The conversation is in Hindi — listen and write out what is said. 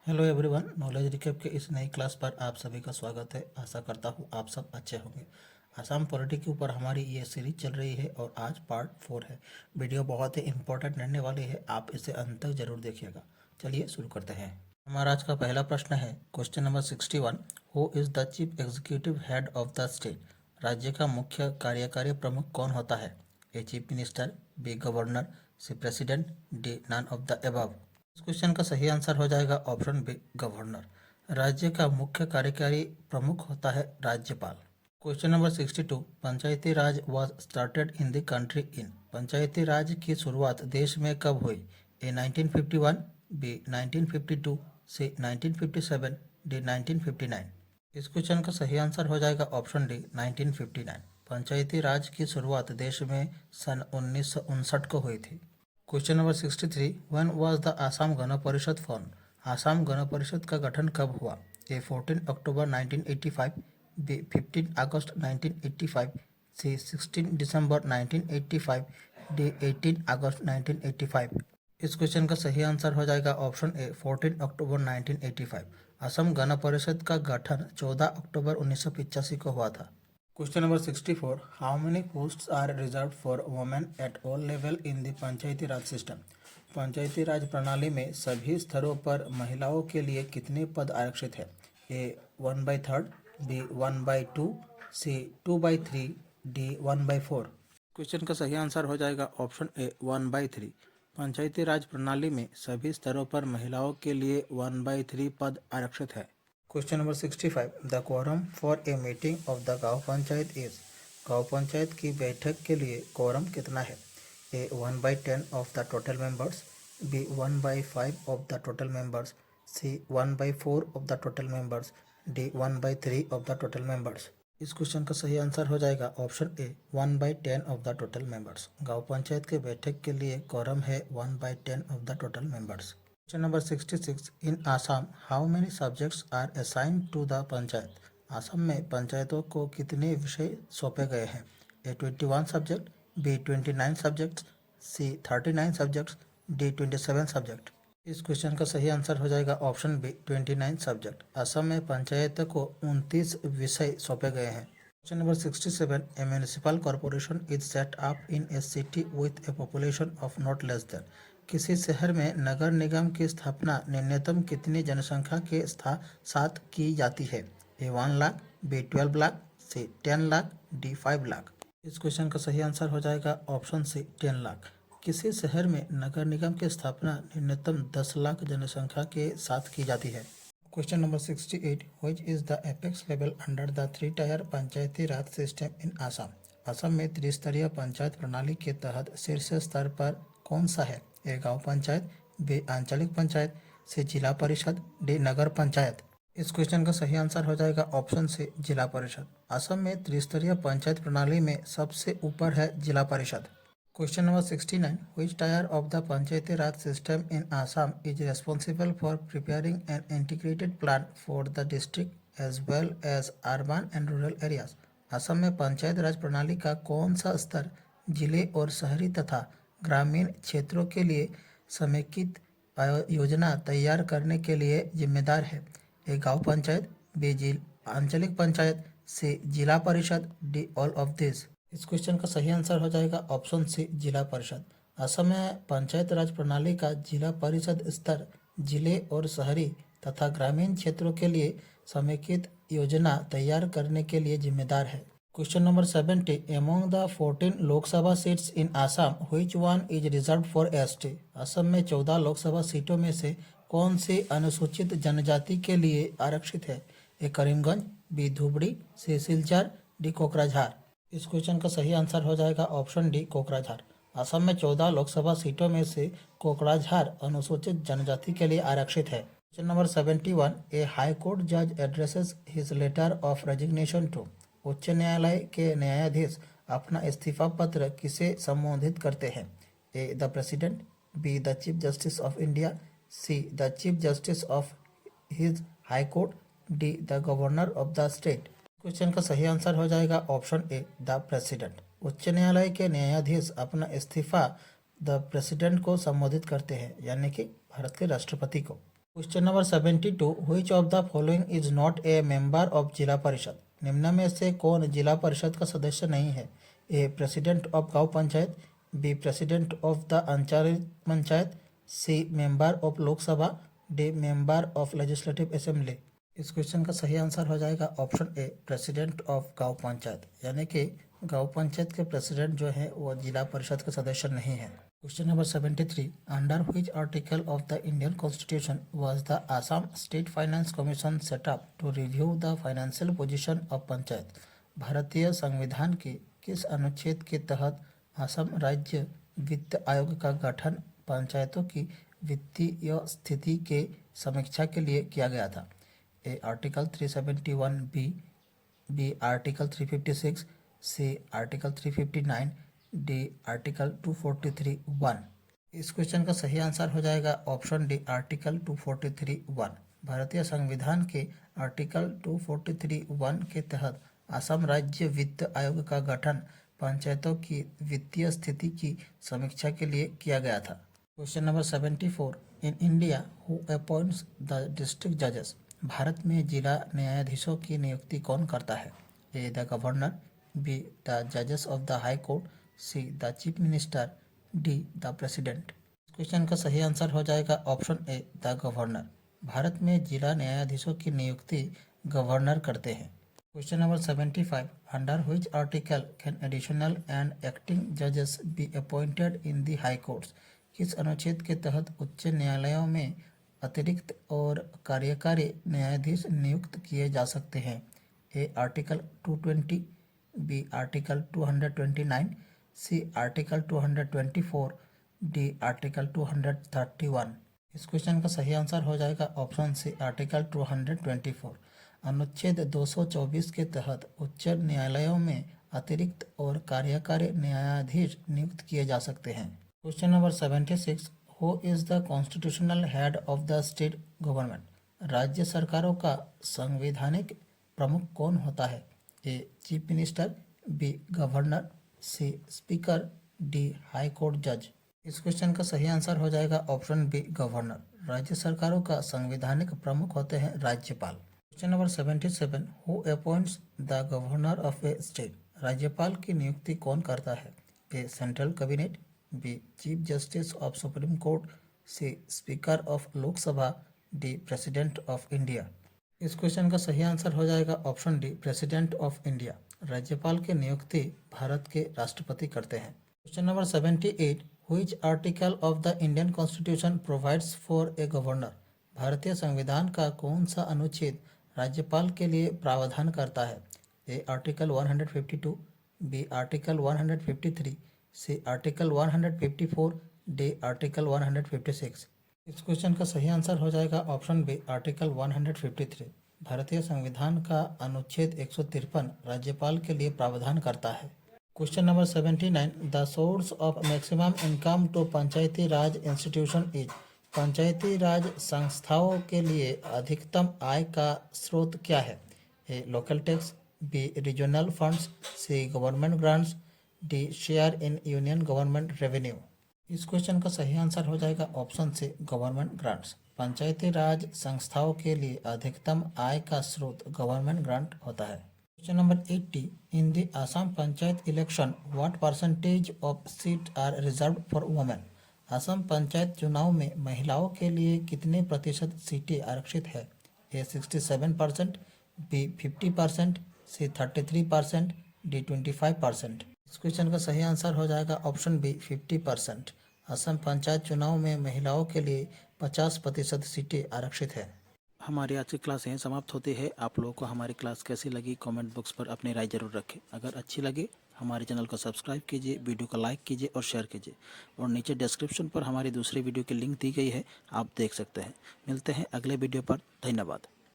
हेलो एवरीवन, नॉलेज रिकैप के इस नई क्लास पर आप सभी का स्वागत है। आशा करता हूँ आप सब अच्छे होंगे। आसाम पॉलिटी के ऊपर हमारी ये सीरीज चल रही है और आज पार्ट 4 है। वीडियो बहुत ही इंपॉर्टेंट रहने वाली है, आप इसे अंत तक जरूर देखिएगा। चलिए शुरू करते हैं। हमारा आज का पहला प्रश्न है question number 61। Who is the chief executive head of the state? राज्य का मुख्य कार्यकारी प्रमुख कौन होता है? A chief minister, B governor, C president, D none of the above. इस क्वेश्चन का सही आंसर हो जाएगा ऑप्शन बी गवर्नर। राज्य का मुख्य कार्यकारी प्रमुख होता है राज्यपाल। Question number 62। Panchayati Raj was started in the country in. Panchayati Raj की शुरुआत देश में कब हुई? A 1951, B 1952, C 1957, D 1959। इस क्वेश्चन का सही आंसर हो जाएगा ऑप्शन डी 1959। पंचायती राज की शुरुआत देश में सन 1959 को हुई थी। Question number 63। When was the Assam Gana Parishad form? Assam Gana Parishad का गठन कब हुआ? ए 14 अक्टूबर 1985, बी 15 अगस्त 1985, सी 16 दिसंबर 1985, डी 18 अगस्त 1985। इस क्वेश्चन का सही आंसर हो जाएगा ऑप्शन ए 14 अक्टूबर 1985। असम गण परिषद का गठन 14 अक्टूबर 1985 को हुआ था। Question number 64। How many posts are reserve for women at all level in the Panchayati Raj system? Panchayati Raj प्रणाली में सभी स्तरों पर महिलाओं के लिए कितने पद आरक्षित हैं? ए 1/3, बी 1/2, सी 2/3, डी 1/4। क्वेश्चन का सही आंसर हो जाएगा ऑप्शन ए 1/3। पंचायती राज प्रणाली में सभी स्तरों पर महिलाओं के लिए 1/3 पद आरक्षित है। Question number 65। The quorum for a meeting of the गांव पंचायत इज। गांव पंचायत की बैठक के लिए क्वारम कितना है? A 1/10 of the total members, B 1/5 of the total members, C 1/4 of the total members, D 1/3 of the total members. इस क्वेश्चन का सही आंसर हो जाएगा option A 1/10 of the total members. गांव पंचायत के बैठक के लिए क्वारम है 1/10 of the total members. Question number 66। In Assam how many subjects are assigned to the panchayat? Assam में पंचायतों को कितने विषय सौंपे गए हैं? ए 21 सब्जेक्ट, बी 29 सब्जेक्ट्स, सी 39 सब्जेक्ट्स, डी 27 सब्जेक्ट। इस क्वेश्चन का सही आंसर हो जाएगा ऑप्शन बी 29 सब्जेक्ट। असम में पंचायतों को 29 विषय सौंपे गए हैं। Question number 67। A municipal corporation is set up in A city with A population of not less than. किसी शहर में नगर निगम की स्थापना न्यूनतम कितनी जनसंख्या के साथ की जाती है? ए 1 लाख, बी 12 लाख, सी 10 लाख, डी 5 लाख। इस क्वेश्चन का सही आंसर हो जाएगा ऑप्शन सी 10 लाख। किसी शहर में नगर निगम की स्थापना न्यूनतम 10 लाख जनसंख्या के साथ की जाती है। Question number 68। Which is the apex level under the 3 tyre Panchayati Raj system in Assam? Assam में त्रिस्तरीय पंचायत प्रणाली के तहत शीर्ष स्तर पर कौन सा है? ए गांव पंचायत, बी आंचलिक पंचायत, सी जिला परिषद, डी नगर पंचायत। इस क्वेश्चन का सही आंसर हो जाएगा ऑप्शन सी जिला परिषद। असम में त्रिस्तरीय पंचायत प्रणाली में सबसे ऊपर है जिला परिषद। Question number 69। Which tier of the Panchayati Raj system in Assam is responsible for preparing an integrated plan for the district as well as urban and rural areas? Assam में पंचायत राज प्रणाली का कौन सा स्तर जिले और शहरी तथा ग्रामीण क्षेत्रों के लिए समेकित योजना तैयार करने के लिए जिम्मेदार है? ए गांव पंचायत, बी आंचलिक पंचायत, सी जिला परिषद, डी ऑल ऑफ दिस। इस क्वेश्चन का सही आंसर हो जाएगा ऑप्शन सी जिला परिषद। असम में पंचायत राज प्रणाली का जिला परिषद स्तर जिले और शहरी तथा ग्रामीण क्षेत्रों के लिए समेकित योजना तैयार करने के लिए जिम्मेदार है। Question number 70। Among the 14 Lok Sabha seats in Assam which one is reserve for ST? Assam में 14 लोकसभा सीटों में से कौन सी अनुसूचित जनजाति के लिए आरक्षित है? ए करीमगंज, बी धुबरी, सी सिलचर, डी कोकराझार। इस क्वेश्चन का सही आंसर हो जाएगा ऑप्शन डी कोकराझार। असम में 14 लोकसभा सीटों में से कोकराझार अनुसूचित जनजाति के लिए आरक्षित है। Question number 71। A high court जज addresses his letter of resignation to. उच्च न्यायालय के न्यायाधीश अपना इस्तीफा पत्र किसे संबोधित करते हैं? A the president, B the chief justice of India, C the chief justice of his high court, D the governor of the state. Question का सही आंसर हो जाएगा ऑप्शन ए द प्रेसिडेंट। उच्च न्यायालय के न्यायाधीश अपना इस्तीफा द प्रेसिडेंट को संबोधित करते हैं, यानी कि भारत के राष्ट्रपति को। Question number 72, which of the following is not a member of जिला परिषद? निम्न में से कौन जिला परिषद का सदस्य नहीं है? ए president of Gaon Panchayat, B president of the Anchalik Panchayat, C member of Lok Sabha, D member of legislative assembly. इस क्वेश्चन का सही आंसर हो जाएगा option A president of Gaon panchayat, यानी कि गांव पंचायत के प्रेसिडेंट जो है वो जिला परिषद के सदस्य नहीं है। Question number 73, under which article of the Indian constitution was the Assam state finance commission set up to review the financial position of panchayat? भारतीय संविधान के किस अनुच्छेद के तहत असम राज्य वित्त आयोग का गठन पंचायतों की वित्तीय स्थिति के समीक्षा के लिए किया गया था? A article 371 B article 356, C article 359, D article 243(1). इस क्वेश्चन का सही आंसर हो जाएगा ऑप्शन डी आर्टिकल 243(1). भारतीय संविधान के आर्टिकल 243(1) के तहत असम राज्य वित्त आयोग का गठन पंचायतों की वित्तीय स्थिति की समीक्षा के लिए किया गया था। Question number 74, in India who appoints the district जजेस? भारत में जिला न्यायाधीशों की नियुक्ति कौन करता है? A the governor, B the जजेस of the high court, C the chief minister, D the president. Question का सही आंसर हो जाएगा ऑप्शन ए द गवर्नर। भारत में जिला न्यायाधीशों की नियुक्ति गवर्नर करते हैं। Question number 75, under which article can additional and acting जजेस be appointed in the high courts? किस अनुच्छेद के तहत उच्च न्यायालयों में अतिरिक्त और कार्यकारी न्यायाधीश नियुक्त किए जा सकते हैं? A article 220, B article 229, C article 224, D article 231। इस क्वेश्चन का सही आंसर हो जाएगा ऑप्शन सी आर्टिकल 224। अनुच्छेद 224 के तहत उच्च न्यायालयों में अतिरिक्त और कार्यकारी न्यायाधीश नियुक्त किए जा सकते हैं। Question number 76, who is the constitutional head of the state government? राज्य सरकारों का संवैधानिक प्रमुख कौन होता है? A chief minister, B governor, C speaker, D high court जज। इस क्वेश्चन का सही आंसर हो जाएगा ऑप्शन बी गवर्नर। राज्य सरकारों का संवैधानिक प्रमुख होते हैं राज्यपाल। Question number 77, who appoints the governor of a state? राज्यपाल की नियुक्ति कौन करता है? A central cabinet, B chief justice of supreme court, C speaker of Lok Sabha, D president of India. इस क्वेश्चन का सही आंसर हो जाएगा option D president of India. राज्यपाल की नियुक्ति भारत के राष्ट्रपति करते हैं। Question number 78, which article of the Indian constitution provides for a governor? भारतीय संविधान का कौन सा अनुच्छेद राज्यपाल के लिए प्रावधान करता है? A article 152, B article 153, C article 154, D article 156। इस क्वेश्चन का सही आंसर हो जाएगा ऑप्शन बी आर्टिकल 153। भारतीय संविधान का अनुच्छेद 153 राज्यपाल के लिए प्रावधान करता है। Question number 79, the source of maximum income to Panchayati Raj institution is? Panchayati Raj संस्थाओं के लिए अधिकतम आय का स्रोत क्या है? A local tax, B regional funds, C government grants, D share in union government revenue. इस क्वेश्चन का सही आंसर हो जाएगा ऑप्शन से गवर्नमेंट ग्रांट्स। पंचायती राज संस्थाओं के लिए अधिकतम आय का स्रोत गवर्नमेंट ग्रांट होता है। Question number 80, in the Assam panchayat election what percentage of seat are reserved for women? Assam panchayat चुनाव में महिलाओं के लिए कितने प्रतिशत सीटें आरक्षित है? ए 67%, बी 50%, सी 33%, डी 25%। इस क्वेश्चन का सही आंसर हो जाएगा ऑप्शन बी 50%। असम पंचायत चुनाव में महिलाओं के लिए 50% सीटें आरक्षित है। हमारी आज की क्लास यहीं समाप्त होती है। आप लोगों को हमारी क्लास कैसी लगी कमेंट बॉक्स पर अपनी राय जरूर रखें। अगर अच्छी लगे हमारे चैनल को सब्सक्राइब कीजिए, वीडियो को लाइक कीजिए और शेयर कीजिए। और नीचे डिस्क्रिप्शन पर हमारी दूसरी वीडियो की लिंक दी गई है, आप देख सकते हैं। मिलते हैं अगले वीडियो पर। धन्यवाद।